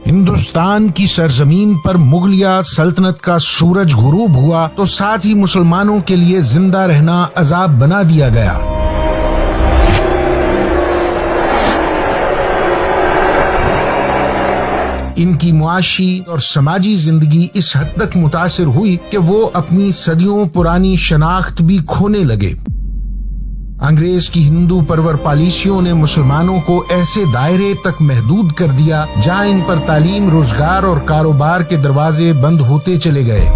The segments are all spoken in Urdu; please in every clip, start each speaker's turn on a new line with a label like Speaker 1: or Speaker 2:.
Speaker 1: ہندوستان کی سرزمین پر مغلیہ سلطنت کا سورج غروب ہوا تو ساتھ ہی مسلمانوں کے لیے زندہ رہنا عذاب بنا دیا گیا۔ ان کی معاشی اور سماجی زندگی اس حد تک متاثر ہوئی کہ وہ اپنی صدیوں پرانی شناخت بھی کھونے لگے۔ انگریز کی ہندو پرور پالیسیوں نے مسلمانوں کو ایسے دائرے تک محدود کر دیا جہاں ان پر تعلیم، روزگار اور کاروبار کے دروازے بند ہوتے چلے گئے۔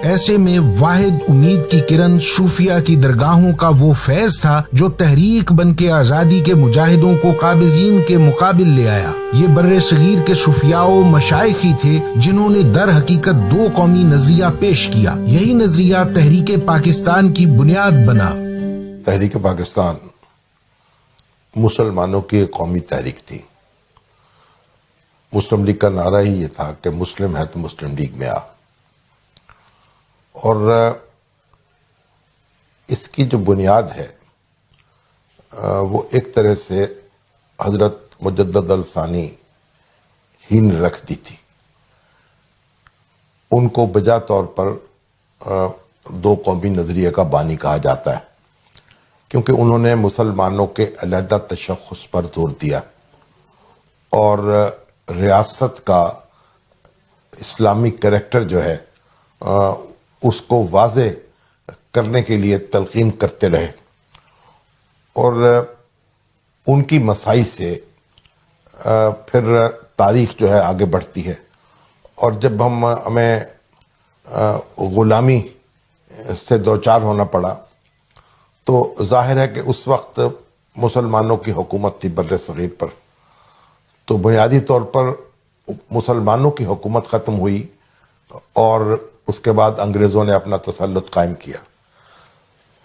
Speaker 1: ایسے میں واحد امید کی کرن صوفیہ کی درگاہوں کا وہ فیض تھا جو تحریک بن کے آزادی کے مجاہدوں کو قابضین کے مقابل لے آیا۔ یہ بر صغیر کے صوفیاء و مشائخ ہی تھے جنہوں نے در حقیقت دو قومی نظریہ پیش کیا۔ یہی نظریہ تحریک پاکستان کی بنیاد بنا۔
Speaker 2: تحریک پاکستان مسلمانوں کی قومی تحریک تھی۔ مسلم لیگ کا نعرہ ہی یہ تھا کہ مسلم ہے تو مسلم لیگ میں آ، اور اس کی جو بنیاد ہے وہ ایک طرح سے حضرت مجدد الثانی ہی نے رکھ دی تھی۔ ان کو بجا طور پر دو قومی نظریے کا بانی کہا جاتا ہے، کیونکہ انہوں نے مسلمانوں کے علیحدہ تشخص پر زور دیا اور ریاست کا اسلامی کریکٹر جو ہے اس کو واضح کرنے کے لیے تلقین کرتے رہے، اور ان کی مساعی سے پھر تاریخ جو ہے آگے بڑھتی ہے، اور جب ہمیں غلامی سے دوچار ہونا پڑا تو ظاہر ہے کہ اس وقت مسلمانوں کی حکومت تھی بر صغیر پر، تو بنیادی طور پر مسلمانوں کی حکومت ختم ہوئی اور اس کے بعد انگریزوں نے اپنا تسلط قائم کیا۔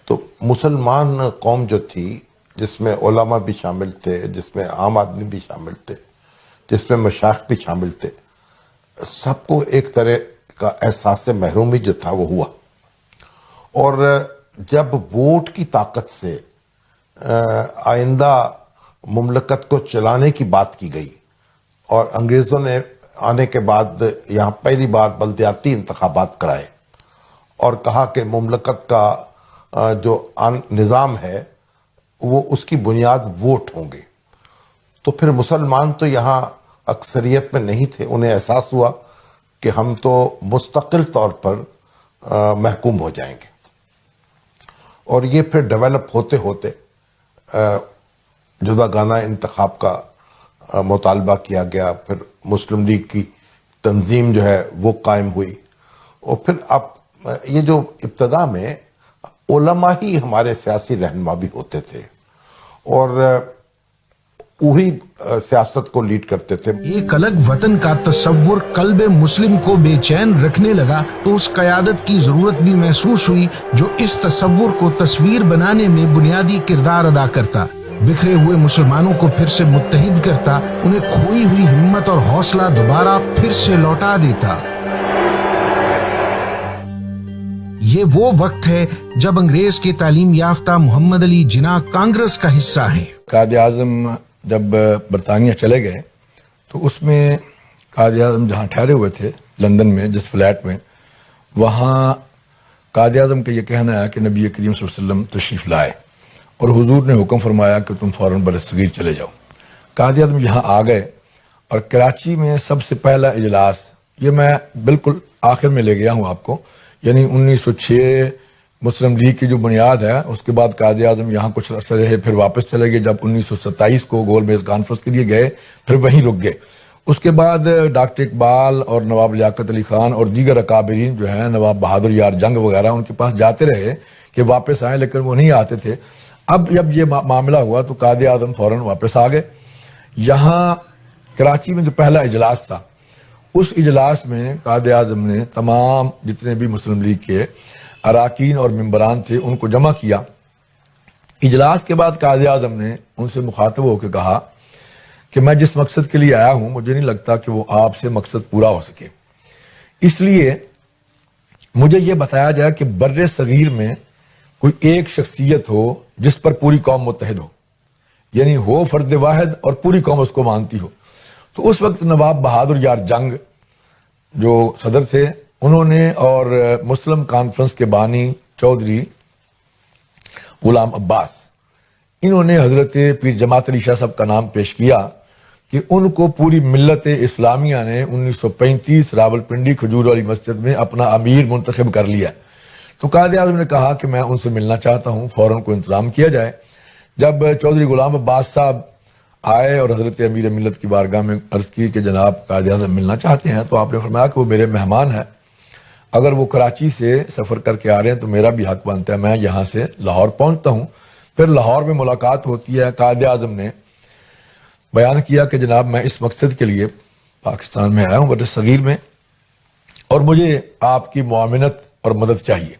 Speaker 2: تو مسلمان قوم جو تھی، جس میں علماء بھی شامل تھے، جس میں عام آدمی بھی شامل تھے، جس میں مشائخ بھی شامل تھے، سب کو ایک طرح کا احساس محرومی جو تھا وہ ہوا، اور جب ووٹ کی طاقت سے آئندہ مملکت کو چلانے کی بات کی گئی اور انگریزوں نے آنے کے بعد یہاں پہلی بار بلدیاتی انتخابات کرائے اور کہا کہ مملکت کا جو نظام ہے وہ اس کی بنیاد ووٹ ہوں گے، تو پھر مسلمان تو یہاں اکثریت میں نہیں تھے، انہیں احساس ہوا کہ ہم تو مستقل طور پر محکوم ہو جائیں گے، اور یہ پھر ڈیولپ ہوتے ہوتے جداگانہ انتخاب کا مطالبہ کیا گیا، پھر مسلم لیگ کی تنظیم جو ہے وہ قائم ہوئی، اور پھر اب یہ جو ابتدا میں علماء ہی ہمارے سیاسی رہنما بھی ہوتے تھے اور وہی سیاست کو لیڈ کرتے تھے۔
Speaker 1: ایک الگ وطن کا تصور قلب مسلم کو بے چین رکھنے لگا تو اس قیادت کی ضرورت بھی محسوس ہوئی جو اس تصور کو تصویر بنانے میں بنیادی کردار ادا کرتا، بکھرے ہوئے مسلمانوں کو پھر سے متحد کرتا، انہیں کھوئی ہوئی ہمت اور حوصلہ دوبارہ پھر سے لوٹا دیتا۔ یہ وہ وقت ہے جب انگریز کے تعلیم یافتہ محمد علی جناح کانگریس کا حصہ ہیں۔
Speaker 3: قائد اعظم جب برطانیہ چلے گئے تو اس میں قائد اعظم جہاں ٹھہرے ہوئے تھے لندن میں، جس فلیٹ میں، وہاں قائد اعظم کا یہ کہنا ہے کہ نبی کریم صلی اللہ علیہ وسلم تشریف لائے اور حضور نے حکم فرمایا کہ تم فوراً بر صغیر چلے جاؤ۔ قائد اعظم یہاں آ گئے اور کراچی میں سب سے پہلا اجلاس، یہ میں بالکل آخر میں لے گیا ہوں آپ کو، یعنی 1906 مسلم لیگ کی جو بنیاد ہے، اس کے بعد قائد اعظم یہاں کچھ عرصہ رہے، پھر واپس چلے گئے، جب 1927 کو گول میز کانفرنس کے لیے گئے پھر وہیں رک گئے۔ اس کے بعد ڈاکٹر اقبال اور نواب لیاقت علی خان اور دیگر اکابرین جو ہیں، نواب بہادر یار جنگ وغیرہ، ان کے پاس جاتے رہے کہ واپس آئیں، لیکن وہ نہیں آتے تھے۔ اب جب یہ معاملہ ہوا تو قائد اعظم فوراً واپس آ گئے۔ یہاں کراچی میں جو پہلا اجلاس تھا، اس اجلاس میں قائد اعظم نے تمام جتنے بھی مسلم لیگ کے اراکین اور ممبران تھے ان کو جمع کیا۔ اجلاس کے بعد قائد اعظم نے ان سے مخاطب ہو کے کہا کہ میں جس مقصد کے لیے آیا ہوں مجھے نہیں لگتا کہ وہ آپ سے مقصد پورا ہو سکے، اس لیے مجھے یہ بتایا جائے کہ بر صغیر میں کوئی ایک شخصیت ہو جس پر پوری قوم متحد ہو، یعنی ہو فرد واحد اور پوری قوم اس کو مانتی ہو. تو اس وقت نواب بہادر یار جنگ جو صدر تھے انہوں نے اور مسلم کانفرنس کے بانی چودھری غلام عباس انہوں نے حضرت پیر جماعت علی شاہ صاحب کا نام پیش کیا کہ ان کو پوری ملت اسلامیہ نے 1935 راولپنڈی کھجور والی مسجد میں اپنا امیر منتخب کر لیا. تو قائد اعظم نے کہا کہ میں ان سے ملنا چاہتا ہوں, فوراً کو انتظام کیا جائے. جب چودھری غلام عباس صاحب آئے اور حضرت امیر ملت کی بارگاہ میں عرض کی کہ جناب قائد اعظم ملنا چاہتے ہیں, تو آپ نے فرمایا کہ وہ میرے مہمان ہیں, اگر وہ کراچی سے سفر کر کے آ رہے ہیں تو میرا بھی حق بنتا ہے میں یہاں سے لاہور پہنچتا ہوں. پھر لاہور میں ملاقات ہوتی ہے. قائد اعظم نے بیان کیا کہ جناب میں اس مقصد کے لیے پاکستان میں آیا ہوں بر صغیر میں, اور مجھے آپ کی معاونت اور مدد چاہیے.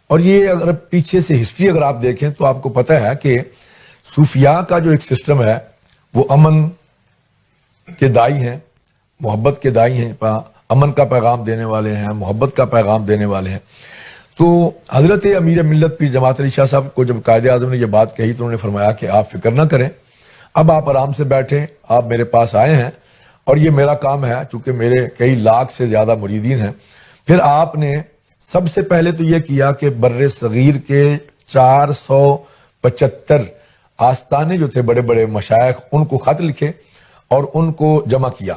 Speaker 3: اور یہ اگر پیچھے سے ہسٹری اگر آپ دیکھیں تو آپ کو پتہ ہے کہ صوفیاء کا جو ایک سسٹم ہے وہ امن کے دائی ہیں, محبت کے دائی ہیں, امن کا پیغام دینے والے ہیں, محبت کا پیغام دینے والے ہیں. تو حضرت امیر ملت پیر جماعت علی شاہ صاحب کو جب قائد اعظم نے یہ بات کہی تو انہوں نے فرمایا کہ آپ فکر نہ کریں, اب آپ آرام سے بیٹھیں, آپ میرے پاس آئے ہیں اور یہ میرا کام ہے, چونکہ میرے کئی لاکھ سے زیادہ مریدین ہیں. پھر آپ نے سب سے پہلے تو یہ کیا کہ بر صغیر کے 475 آستانے جو تھے بڑے بڑے مشائخ ان کو خط لکھے اور ان کو جمع کیا.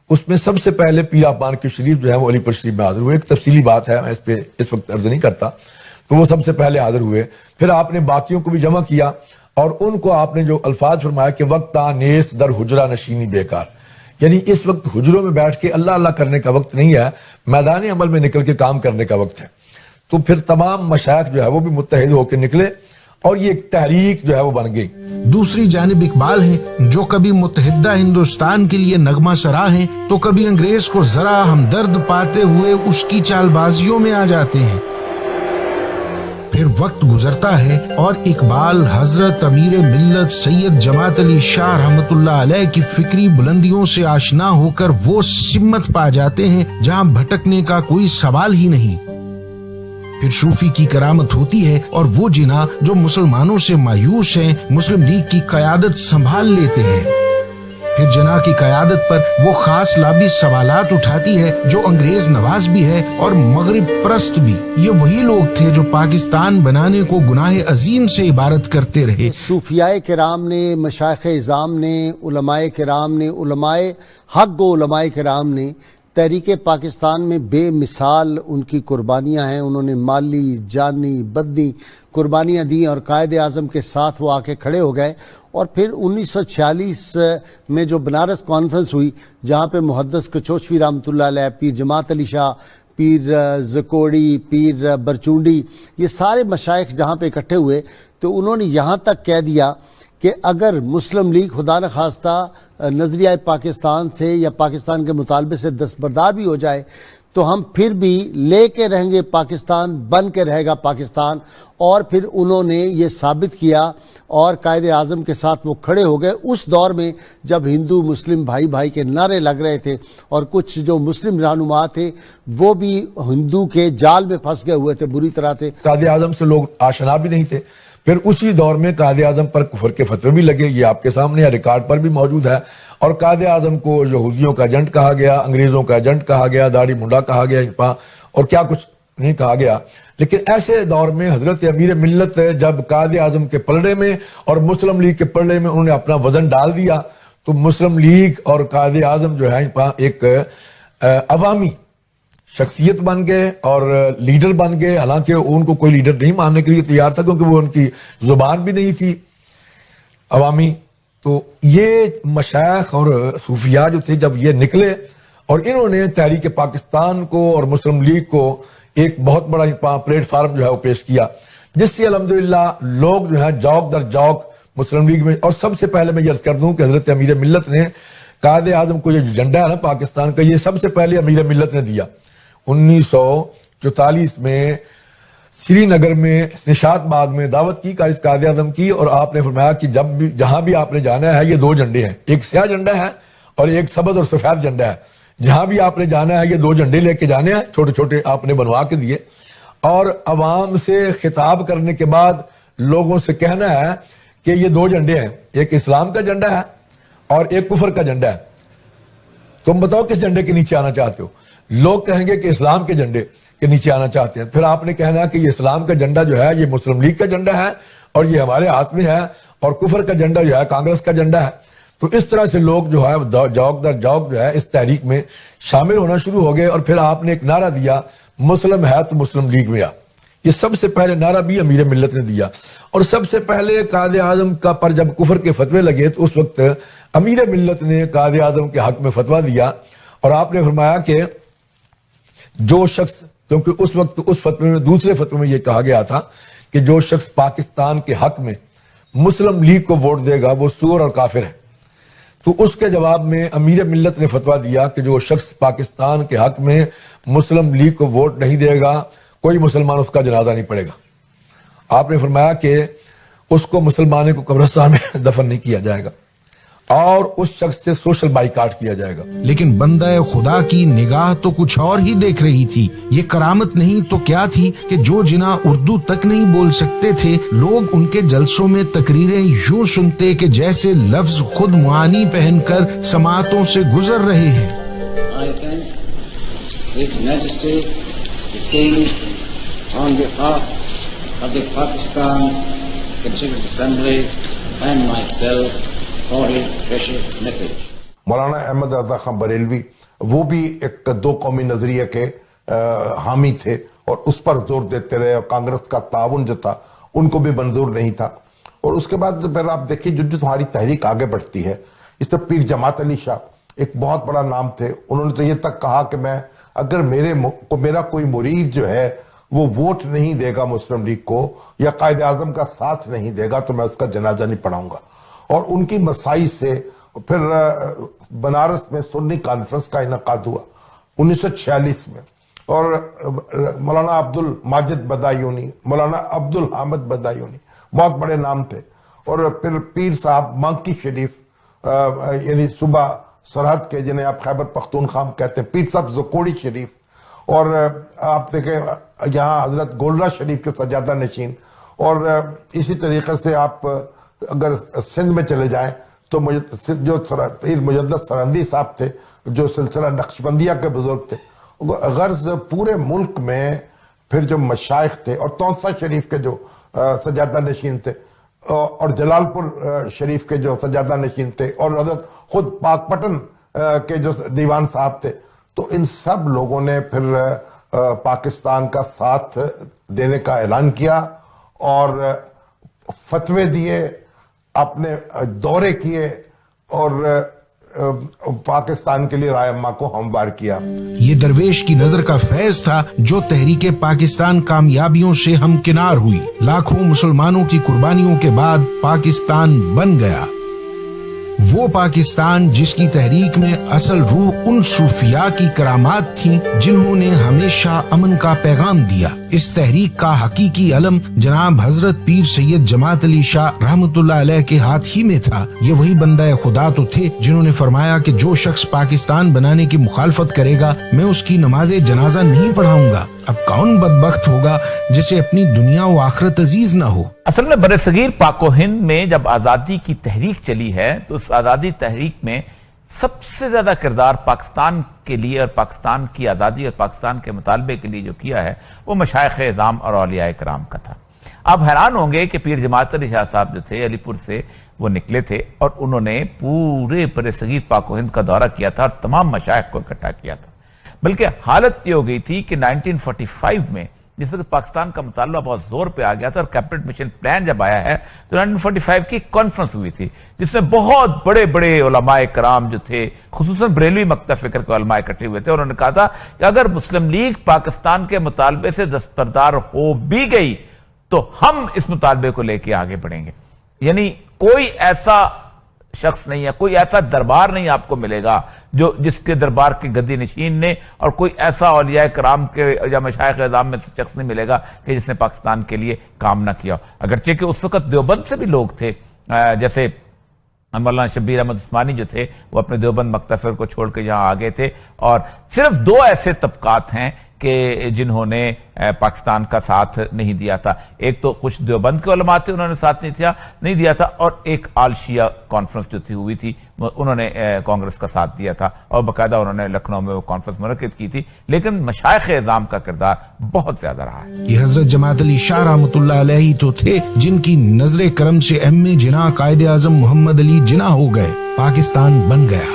Speaker 3: اس میں سب سے پہلے پیر آبان کی شریف جو ہے وہ علی پور شریف میں حاضر ہوئے. ایک تفصیلی بات ہے, میں اس پہ اس وقت عرض نہیں کرتا. تو وہ سب سے پہلے حاضر ہوئے. پھر آپ نے باقیوں کو بھی جمع کیا اور ان کو آپ نے جو الفاظ فرمایا کہ وقت نیست در حجرہ نشینی بیکار, یعنی اس وقت حجروں میں بیٹھ کے اللہ اللہ کرنے کا وقت نہیں ہے, میدان عمل میں نکل کے کام کرنے کا وقت ہے. تو پھر تمام مشائخ جو ہے وہ بھی متحد ہو کے نکلے اور یہ ایک تحریک جو ہے وہ بن گئی.
Speaker 1: دوسری جانب اقبال ہیں جو کبھی متحدہ ہندوستان کے لیے نغمہ سرا ہیں تو کبھی انگریز کو ذرا ہمدرد پاتے ہوئے اس کی چال بازیوں میں آ جاتے ہیں. پھر وقت گزرتا ہے اور اقبال حضرت امیر ملت سید جماعت علی شاہ رحمۃ اللہ علیہ کی فکری بلندیوں سے آشنا ہو کر وہ سمت پا جاتے ہیں جہاں بھٹکنے کا کوئی سوال ہی نہیں. پھر صوفی کی کرامت ہوتی ہے اور وہ جناح جو مسلمانوں سے مایوس ہیں مسلم لیگ کی قیادت سنبھال لیتے ہیں. پھر جناح کی قیادت پر وہ خاص لابی سوالات اٹھاتی ہے جو انگریز نواز بھی ہے اور مغرب پرست بھی. یہ وہی لوگ تھے جو پاکستان بنانے کو گناہ عظیم سے عبارت کرتے رہے.
Speaker 4: صوفیاء کرام نے, مشائخ اعظام نے, علماء کرام نے, علماء حق و علماء کرام نے تحریک پاکستان میں بے مثال ان کی قربانیاں ہیں. انہوں نے مالی, جانی, بدنی قربانیاں دیں اور قائد اعظم کے ساتھ وہ آ کے کھڑے ہو گئے. اور پھر 1946 میں جو بنارس کانفرنس ہوئی جہاں پہ محدث کچوچوی رحمۃ اللہ علیہ, پیر جماعت علی شاہ, پیر زکوڑی, پیر برچونڈی, یہ سارے مشائخ جہاں پہ اکٹھے ہوئے تو انہوں نے یہاں تک کہہ دیا کہ اگر مسلم لیگ خدا نخواستہ نظریہ پاکستان سے یا پاکستان کے مطالبے سے دستبردار بھی ہو جائے تو ہم پھر بھی لے کے رہیں گے پاکستان, بن کے رہے گا پاکستان. اور پھر انہوں نے یہ ثابت کیا اور قائد اعظم کے ساتھ وہ کھڑے ہو گئے اس دور میں جب ہندو مسلم بھائی بھائی کے نعرے لگ رہے تھے اور کچھ جو مسلم رہنما تھے وہ بھی ہندو کے جال میں پھنس گئے ہوئے تھے بری طرح سے.
Speaker 3: قائد اعظم سے لوگ آشنا بھی نہیں تھے. پھر اسی دور میں قائد اعظم پر کفر کے فتوے بھی لگے, یہ آپ کے سامنے ریکارڈ پر بھی موجود ہے. اور قائد اعظم کو یہودیوں کا ایجنٹ کہا گیا, انگریزوں کا ایجنٹ کہا گیا, داڑھی منڈا کہا گیا اور کیا کچھ نہیں کہا گیا. لیکن ایسے دور میں حضرت امیر ملت جب قائد اعظم کے پلڑے میں اور مسلم لیگ کے پلڑے میں انہوں نے اپنا وزن ڈال دیا تو مسلم لیگ اور قائد اعظم جو ہے ایک عوامی شخصیت بن گئے اور لیڈر بن گئے. حالانکہ ان کو کوئی لیڈر نہیں ماننے کے لیے تیار تھا کیونکہ وہ ان کی زبان بھی نہیں تھی عوامی. تو یہ مشائخ اور صوفیاء جو تھے جب یہ نکلے اور انہوں نے تحریک پاکستان کو اور مسلم لیگ کو ایک بہت بڑا پلیٹ فارم جو ہے وہ پیش کیا جس سے الحمدللہ لوگ جو ہے جوک در جوک مسلم لیگ میں. اور سب سے پہلے میں یہ عرض کر دوں کہ حضرت امیر ملت نے قائد اعظم کو یہ جو جھنڈا ہے نا پاکستان کا, یہ سب سے پہلے امیر ملت نے دیا 1944 میں سری نگر میں نشاط باغ میں دعوت کی قائد اعظم کی. اور آپ نے فرمایا کہ جب بھی جہاں بھی آپ نے جانا ہے یہ دو جھنڈے ہیں, ایک سیاہ جھنڈا ہے اور ایک سبز اور سفید جھنڈا ہے. جہاں بھی آپ نے جانا ہے یہ دو جھنڈے لے کے جانے ہیں, چھوٹے چھوٹے آپ نے بنوا کے دیے. اور عوام سے خطاب کرنے کے بعد لوگوں سے کہنا ہے کہ یہ دو جھنڈے ہیں، ایک اسلام کا جھنڈا ہے اور ایک کفر کا جھنڈا ہے، تم بتاؤ کس جھنڈے کے نیچے آنا چاہتے ہو؟ لوگ کہیں گے کہ اسلام کے جھنڈے کے نیچے آنا چاہتے ہیں، پھر آپ نے کہنا کہ یہ اسلام کا جھنڈا جو ہے یہ مسلم لیگ کا جھنڈا ہے اور یہ ہمارے ہاتھ میں ہے، اور کفر کا جھنڈا جو ہے کانگریس کا جھنڈا ہے۔ تو اس طرح سے لوگ جو ہے جوک در جوک جو ہے اس تحریک میں شامل ہونا شروع ہو گئے، اور پھر آپ نے ایک نعرہ دیا مسلم ہے تو مسلم لیگ میں آ۔ یہ سب سے پہلے نعرہ بھی امیر ملت نے دیا، اور سب سے پہلے قائد اعظم کا پر جب کفر کے فتوے لگے تو اس وقت امیر ملت نے قائد اعظم کے حق میں فتویٰ دیا، اور آپ نے فرمایا کہ جو شخص، کیونکہ اس وقت اس فتوے میں دوسرے فتوے میں یہ کہا گیا تھا کہ جو شخص پاکستان کے حق میں مسلم لیگ کو ووٹ دے گا وہ سور اور کافر ہے، تو اس کے جواب میں امیر ملت نے فتویٰ دیا کہ جو شخص پاکستان کے حق میں مسلم لیگ کو ووٹ نہیں دے گا کوئی مسلمان اس کا جنازہ نہیں پڑے گا۔ آپ نے فرمایا کہ اس کو مسلمانوں کو قبرستان میں دفن نہیں کیا جائے گا اور اس شخص سے سوشل بائیکاٹ کیا جائے گا۔
Speaker 1: لیکن بندہ خدا کی نگاہ تو کچھ اور ہی دیکھ رہی تھی۔ یہ کرامت نہیں تو کیا تھی کہ جو جناح اردو تک نہیں بول سکتے تھے، لوگ ان کے جلسوں میں تقریریں یوں سنتے کہ جیسے لفظ خود معانی پہن کر سماعتوں سے گزر رہے ہیں۔
Speaker 5: I thank His Majesty the King on behalf of the Pakistan Constituent Assembly and myself for his precious message.
Speaker 2: مولانا احمد رضا خان بریلوی وہ بھی ایک دو قومی نظریے کے حامی تھے اور اس پر زور دیتے رہے، اور کانگریس کا تعاون جو تھا ان کو بھی منظور نہیں تھا۔ اور اس کے بعد پھر آپ دیکھیے جو تمہاری تحریک آگے بڑھتی ہے، اس سے پیر جماعت علی شاہ ایک بہت بڑا نام تھے، انہوں نے تو یہ تک کہا کہ میں اگر میرا کوئی مرید جو ہے وہ ووٹ نہیں دے گا مسلم لیگ کو یا قائد اعظم کا ساتھ نہیں دے گا تو میں اس کا جنازہ نہیں پڑھاؤں گا۔ اور ان کی مسائی سے پھر بنارس میں سنی کانفرنس کا انعقاد ہوا 1946 میں، اور مولانا عبد الماجد بدایونی، مولانا عبد الحامد بدایونی بہت بڑے نام تھے، اور پھر پیر صاحب مانکی شریف یعنی صوبہ سرحد کے جنہیں آپ خیبر پختونخوا کہتے ہیں، پیر صاحب زکوڑی شریف، اور آپ دیکھیں یہاں حضرت گولرا شریف کے سجادہ نشین، اور اسی طریقے سے آپ اگر سندھ میں چلے جائیں تو جو پیر مجدد سرہندی صاحب تھے جو سلسلہ نقشبندیہ کے بزرگ تھے، غرض پورے ملک میں پھر جو مشائخ تھے، اور تونسا شریف کے جو سجادہ نشین تھے، اور جلال پور شریف کے جو سجادہ نشین تھے، اور حضرت خود پاک پٹن کے جو دیوان صاحب تھے، تو ان سب لوگوں نے پھر پاکستان کا ساتھ دینے کا اعلان کیا اور فتوے دیے، اپنے دورے کیے، اور پاکستان کے لیے رائے عامہ کو ہموار کیا۔
Speaker 1: یہ درویش کی نظر کا فیض تھا جو تحریک پاکستان کامیابیوں سے ہمکنار ہوئی۔ لاکھوں مسلمانوں کی قربانیوں کے بعد پاکستان بن گیا، وہ پاکستان جس کی تحریک میں اصل روح ان صوفیاء کی کرامات تھیں جنہوں نے ہمیشہ امن کا پیغام دیا۔ اس تحریک کا حقیقی علم جناب حضرت پیر سید جماعت علی شاہ رحمت اللہ علیہ کے ہاتھ ہی میں تھا۔ یہ وہی بندہ خدا تو تھے جنہوں نے فرمایا کہ جو شخص پاکستان بنانے کی مخالفت کرے گا میں اس کی نماز جنازہ نہیں پڑھاؤں گا۔ اب کون بدبخت ہوگا جسے اپنی دنیا و آخرت عزیز نہ ہو۔
Speaker 6: اصل میں برصغیر پاک و ہند میں جب آزادی کی تحریک چلی ہے تو اس آزادی تحریک میں سب سے زیادہ کردار پاکستان کے لیے اور پاکستان کی آزادی اور پاکستان کے مطالبے کے لیے جو کیا ہے وہ مشائخ اعظام اور اولیاء کرام کا تھا۔ آپ حیران ہوں گے کہ پیر جماعت علی شاہ صاحب جو تھے علی پور سے وہ نکلے تھے اور انہوں نے پورے برصغیر پاک و ہند کا دورہ کیا تھا اور تمام مشائخ کو اکٹھا کیا تھا۔ بلکہ حالت یہ ہو گئی تھی کہ 1945 میں جس وقت پاکستان کا مطالبہ بہت زور پہ آ گیا تھا اور کیبنٹ مشن پلان جب آیا ہے تو 1945 کی کانفرنس ہوئی تھی جس میں بہت بڑے بڑے علماء کرام جو تھے خصوصاً بریلوی مکتب فکر کے علماء اکٹھے ہوئے تھے، اور انہوں نے کہا تھا کہ اگر مسلم لیگ پاکستان کے مطالبے سے دستبردار ہو بھی گئی تو ہم اس مطالبے کو لے کے آگے بڑھیں گے۔ یعنی کوئی ایسا شخص نہیں ہے، کوئی ایسا دربار نہیں آپ کو ملے گا جو جس کے دربار کے گدی نشین نے، اور کوئی ایسا اولیاء کرام کے یا مشائخ اعظام میں سے شخص نہیں ملے گا کہ جس نے پاکستان کے لیے کام نہ کیا۔ اگرچہ کہ اس وقت دیوبند سے بھی لوگ تھے، جیسے مولانا شبیر احمد عثمانی جو تھے وہ اپنے دیوبند مکتب فکر کو چھوڑ کے یہاں آ گئے تھے، اور صرف دو ایسے طبقات ہیں کہ جنہوں نے پاکستان کا ساتھ نہیں دیا تھا. ایک تو کچھ دیوبند کے علماء تھے، انہوں نے ساتھ نہیں دیا تھا، اور ایک آل شیعہ کانفرنس جو ہوئی تھی انہوں نے کانگریس کا ساتھ دیا تھا، اور باقاعدہ انہوں نے لکھنؤ میں وہ کانفرنس منعقد کی تھی. لیکن مشائخ اعظام کا کردار بہت زیادہ رہا ہے.
Speaker 1: یہ حضرت جماعت علی شاہ رحمۃ اللہ علیہ تو تھے جن کی نظر کرم سے جناح قائد اعظم محمد علی جناح ہو گئے، پاکستان بن گیا.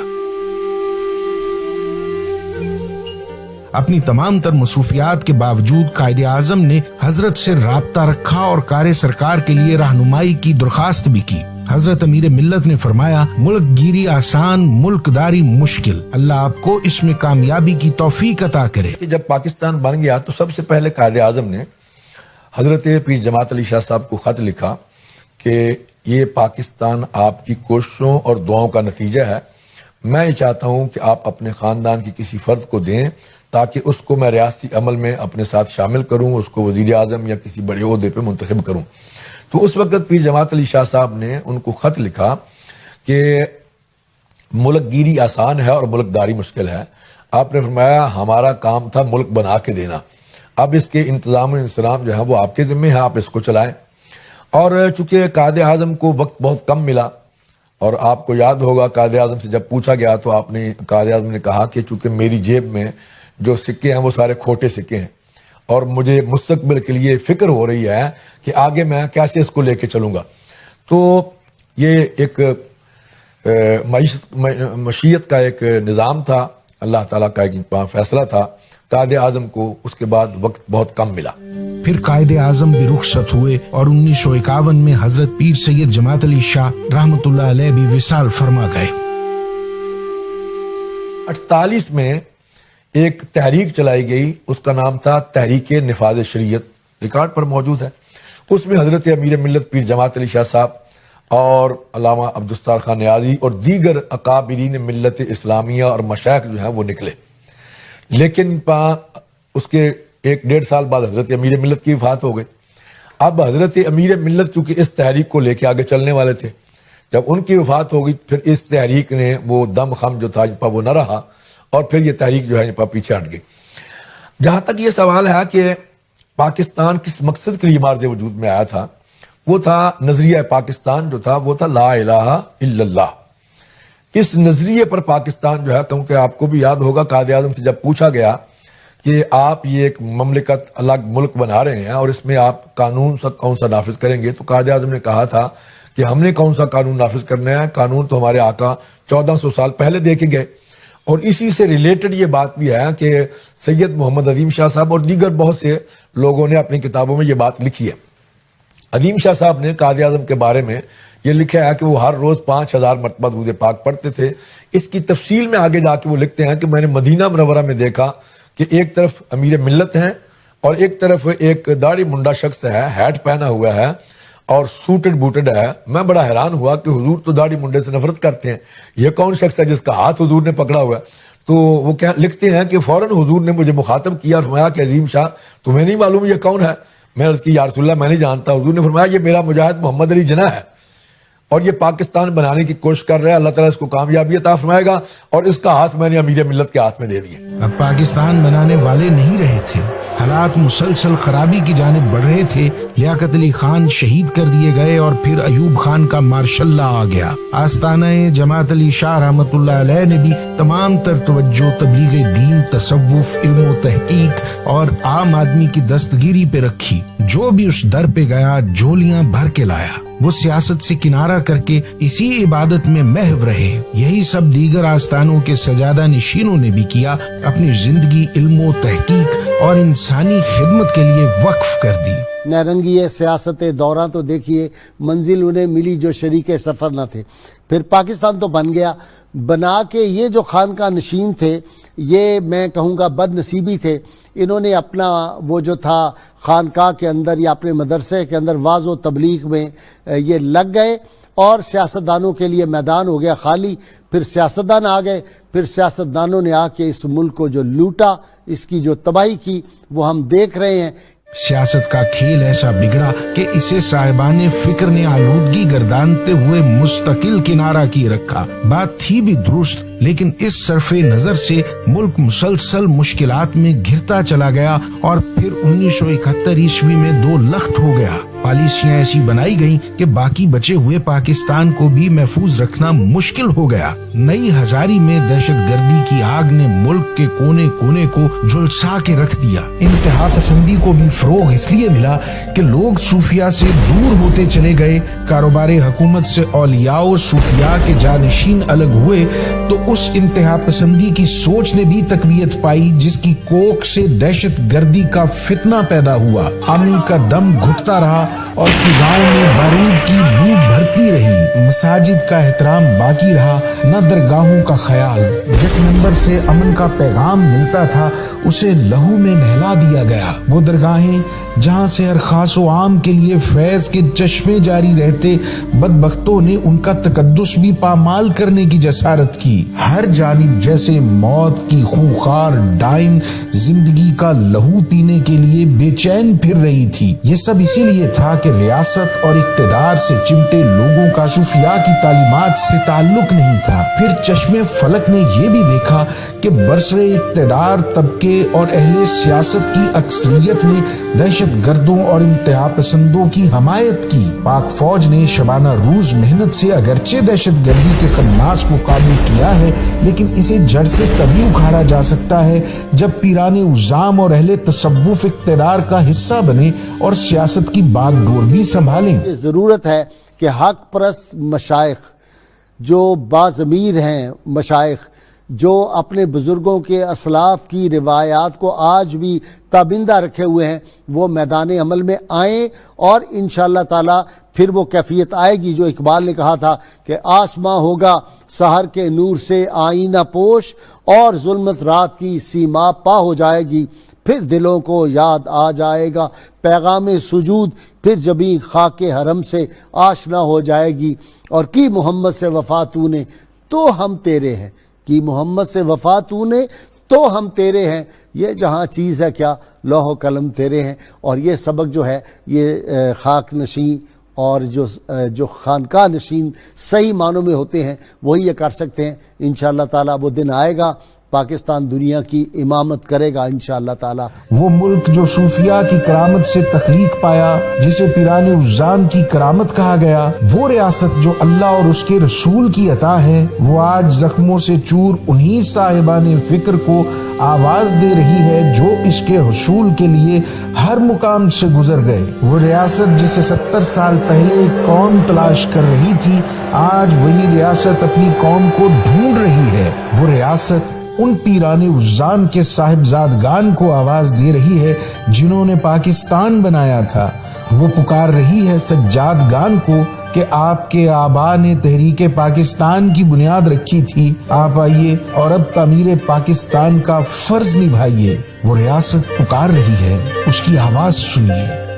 Speaker 1: اپنی تمام تر مصروفیات کے باوجود قائد اعظم نے حضرت سے رابطہ رکھا اور کار سرکار کے لیے رہنمائی کی درخواست بھی کی. حضرت امیر ملت نے فرمایا، ملک گیری آسان، ملک داری مشکل، اللہ آپ کو اس میں کامیابی کی توفیق عطا کرے.
Speaker 3: جب پاکستان بن گیا تو سب سے پہلے قائد اعظم نے حضرت پیر جماعت علی شاہ صاحب کو خط لکھا کہ یہ پاکستان آپ کی کوششوں اور دعاؤں کا نتیجہ ہے. میں یہ چاہتا ہوں کہ آپ اپنے خاندان کی کسی فرد کو دیں تاکہ اس کو میں ریاستی عمل میں اپنے ساتھ شامل کروں، اس کو وزیر اعظم یا کسی بڑے عہدے پہ منتخب کروں. تو اس وقت پیر جماعت علی شاہ صاحب نے ان کو خط لکھا کہ ملک گیری آسان ہے اور ملک داری مشکل ہے. آپ نے فرمایا ہمارا کام تھا ملک بنا کے دینا، اب اس کے انتظام و انصرام جو ہے وہ آپ کے ذمہ ہے، آپ اس کو چلائیں. اور چونکہ قائد اعظم کو وقت بہت کم ملا، اور آپ کو یاد ہوگا قائد اعظم سے جب پوچھا گیا تو آپ نے قائد اعظم نے کہا کہ چونکہ میری جیب میں جو سکے ہیں وہ سارے کھوٹے سکے ہیں، اور مجھے مستقبل کے لیے فکر ہو رہی ہے کہ آگے میں کیسے اس کو لے کے چلوں گا. تو یہ ایک مشیت کا ایک نظام تھا، اللہ تعالیٰ کا ایک فیصلہ تھا. قائد اعظم کو اس کے بعد وقت بہت کم ملا.
Speaker 1: پھر قائد اعظم بھی رخصت ہوئے اور 1951 میں حضرت پیر سید جماعت علی شاہ رحمۃ اللہ علیہ بھی وصال فرما گئے.
Speaker 3: 48 میں ایک تحریک چلائی گئی، اس کا نام تھا تحریک نفاذ شریعت، ریکارڈ پر موجود ہے. اس میں حضرت امیر ملت پیر جماعت علی شاہ صاحب اور علامہ عبدالستار خان نیازی اور دیگر اکابرین ملت اسلامیہ اور مشائخ جو ہیں وہ نکلے. لیکن اس کے 1.5 سال بعد حضرت امیر ملت کی وفات ہو گئی. اب حضرت امیر ملت چونکہ اس تحریک کو لے کے آگے چلنے والے تھے، جب ان کی وفات ہو گئی پھر اس تحریک نے وہ دم خم جو تھا وہ نہ رہا، اور پھر یہ تحریک جو ہے پیچھے ہٹ گئی. جہاں تک یہ سوال ہے کہ پاکستان کس مقصد کے لیے مارز وجود میں آیا تھا، وہ تھا نظریہ پاکستان جو تھا وہ تھا لا الہ الا اللہ. اس نظریے پر پاکستان جو ہے، کیونکہ آپ کو بھی یاد ہوگا قائد اعظم سے جب پوچھا گیا کہ آپ یہ ایک مملکت الگ ملک بنا رہے ہیں اور اس میں آپ قانون کون سا نافذ کریں گے، تو قائد اعظم نے کہا تھا کہ ہم نے کون سا قانون نافذ کرنا ہے، قانون تو ہمارے آقا 1400 سال پہلے دے کے گئے. اور اسی سے ریلیٹڈ یہ بات بھی ہے کہ سید محمد عظیم شاہ صاحب اور دیگر بہت سے لوگوں نے اپنی کتابوں میں یہ بات لکھی ہے. عظیم شاہ صاحب نے قائد اعظم کے بارے میں یہ لکھا ہے کہ وہ ہر روز 5000 مرتبہ درود پاک پڑھتے تھے. اس کی تفصیل میں آگے جا کے وہ لکھتے ہیں کہ میں نے مدینہ منورہ میں دیکھا کہ ایک طرف امیر ملت ہیں اور ایک طرف ایک داڑھی منڈا شخص ہے، ہیٹ پہنا ہوا ہے اور سوٹڈ بوٹڈ ہے. میں بڑا حیران ہوا کہ حضور تو داڑھی منڈے سے نفرت کرتے ہیں، یہ کون شخص ہے جس کا ہاتھ حضور نے پکڑا ہوا ہے؟ تو وہ لکھتے ہیں کہ فوراً حضور نے مجھے مخاطب کیا اور فرمایا کہ عظیم شاہ تمہیں نہیں معلوم یہ کون ہے؟ میں عرض کی یا رسول اللہ میں نہیں جانتا. حضور نے فرمایا یہ میرا مجاہد محمد علی جناح ہے اور یہ پاکستان بنانے کی کوشش کر رہا ہے، اللہ تعالیٰ اس کو کامیابی عطا فرمائے گا، اور اس کا ہاتھ میں نے امیر ملت کے ہاتھ میں دے دیا.
Speaker 1: اب پاکستان بنانے والے نہیں رہے تھے، حالات مسلسل خرابی کی جانب بڑھ رہے تھے. لیاقت علی خان شہید کر دیے گئے اور پھر ایوب خان کا مارشل لا آ گیا. آستانہ جماعت علی شاہ رحمۃ اللہ علیہ نے بھی تمام تر توجہ تبلیغ دین، تصوف، علم و تحقیق اور عام آدمی کی دستگیری پہ رکھی. جو بھی اس در پہ گیا جھولیاں بھر کے لایا. وہ سیاست سے کنارہ کر کے اسی عبادت میں محو رہے. یہی سب دیگر آستانوں کے سجادہ نشینوں نے بھی کیا، اپنی زندگی علم و تحقیق اور انسانی خدمت کے لیے وقف کر دی.
Speaker 4: نیرنگی سیاست دوران تو دیکھیے منزل انہیں ملی جو شریک سفر نہ تھے. پھر پاکستان تو بن گیا، بنا کے یہ جو خانقاہ نشین تھے یہ میں کہوں گا بد نصیبی تھے. انہوں نے اپنا وہ جو تھا خانقاہ کے اندر یا اپنے مدرسے کے اندر واعظ و تبلیغ میں یہ لگ گئے اور سیاستدانوں کے لیے میدان ہو گیا خالی. پھر سیاستدان آ گئے، پھر سیاستدانوں نے آ کے اس ملک کو جو لوٹا، اس کی جو تباہی کی وہ ہم دیکھ رہے ہیں.
Speaker 1: سیاست کا کھیل ایسا بگڑا کہ اسے صاحبان فکر نے آلودگی گردانتے ہوئے مستقل کنارہ کی رکھا. بات تھی بھی درست لیکن اس صرف نظر سے ملک مسلسل مشکلات میں گھرتا چلا گیا اور پھر 1971 عیسوی میں 2 لخت ہو گیا۔ پالیسیاں ایسی بنائی گئیں کہ باقی بچے ہوئے پاکستان کو بھی محفوظ رکھنا مشکل ہو گیا۔ نئی ہزاری میں دہشت گردی کی آگ نے ملک کے کونے کونے کو جھلسا کے رکھ دیا۔ انتہا پسندی کو بھی فروغ اس لیے ملا کہ لوگ صوفیاء سے دور ہوتے چلے گئے، کاروبار حکومت سے اولیاء و صوفیاء کے جانشین الگ ہوئے، تو اس انتہا پسندی کی سوچ نے بھی تقویت پائی جس کی کوکھ سے دہشت گردی کا فتنہ پیدا ہوا۔ امن کا دم گھٹتا رہا اور فضاؤں میں بارود کی بو بھرتی رہی۔ مساجد کا احترام باقی رہا، نہ درگاہوں کا خیال۔ جس منبر سے امن کا پیغام ملتا تھا اسے لہو میں نہلا دیا گیا۔ وہ درگاہیں جہاں سے ہر خاص و عام کے لیے فیض کے چشمے جاری رہتے، بدبختوں نے ان کا تقدس بھی پامال کرنے کی جسارت کی۔ ہر جانب جیسے موت کی خوخار ڈائن زندگی کا لہو پینے کے لیے بے چین پھر رہی تھی۔ یہ سب اسی لیے تھا کہ ریاست اور اقتدار سے چمٹے لوگوں کا صوفیاء کی تعلیمات سے تعلق نہیں تھا۔ پھر چشمے فلک نے یہ بھی دیکھا کہ برسر اقتدار طبقے اور اہل سیاست کی اکثریت نے دہشت گردوں اور انتہا پسندوں کی حمایت کی۔ پاک فوج نے شبانہ روز محنت سے اگرچہ دہشت گردی کے خناس کو قابو کیا ہے، لیکن اسے جڑ سے تبھی اکھاڑا جا سکتا ہے جب پیران عظام اور اہل تصوف اقتدار کا حصہ بنے اور سیاست کی باغ ڈور بھی سنبھالیں۔
Speaker 4: ضرورت ہے کہ حق پرست مشائخ جو باضمیر ہیں، مشائخ جو اپنے بزرگوں کے اسلاف کی روایات کو آج بھی تابندہ رکھے ہوئے ہیں، وہ میدان عمل میں آئیں، اور انشاءاللہ تعالی پھر وہ کیفیت آئے گی جو اقبال نے کہا تھا کہ آسماں ہوگا سحر کے نور سے آئینہ پوش، اور ظلمت رات کی سیما پا ہو جائے گی، پھر دلوں کو یاد آ جائے گا پیغام سجود، پھر جبیں خاک حرم سے آشنا ہو جائے گی، اور کی محمد سے وفا تو نے تو ہم تیرے ہیں، کی محمد سے وفا تو نے تو ہم تیرے ہیں۔ یہ جہاں چیز ہے کیا، لوح و قلم تیرے ہیں۔ اور یہ سبق جو ہے یہ خاک نشین اور جو خانقاہ نشین صحیح معنوں میں ہوتے ہیں وہی یہ کر سکتے ہیں۔ انشاءاللہ تعالیٰ وہ دن آئے گا، پاکستان دنیا کی امامت کرے گا انشاءاللہ تعالیٰ۔
Speaker 1: وہ ملک جو صوفیاء کی کرامت سے تخلیق پایا، جسے پیران عظام کی کرامت کہا گیا، وہ ریاست جو اللہ اور اس کے رسول کی عطا ہے، وہ آج زخموں سے چور انہی صاحبان فکر کو آواز دے رہی ہے جو اس کے حصول کے لیے ہر مقام سے گزر گئے۔ وہ ریاست جسے 70 سال پہلے ایک قوم تلاش کر رہی تھی، آج وہی ریاست اپنی قوم کو ڈھونڈ رہی ہے۔ وہ ریاست ان پیران عظام کے صاحبزادگان کو آواز دے رہی ہے جنہوں نے پاکستان بنایا تھا۔ وہ پکار رہی ہے سجادگان کو کہ آپ کے آبا نے تحریک پاکستان کی بنیاد رکھی تھی، آپ آئیے اور اب تعمیر پاکستان کا فرض نبھائیے۔ وہ ریاست پکار رہی ہے، اس کی آواز سنیے۔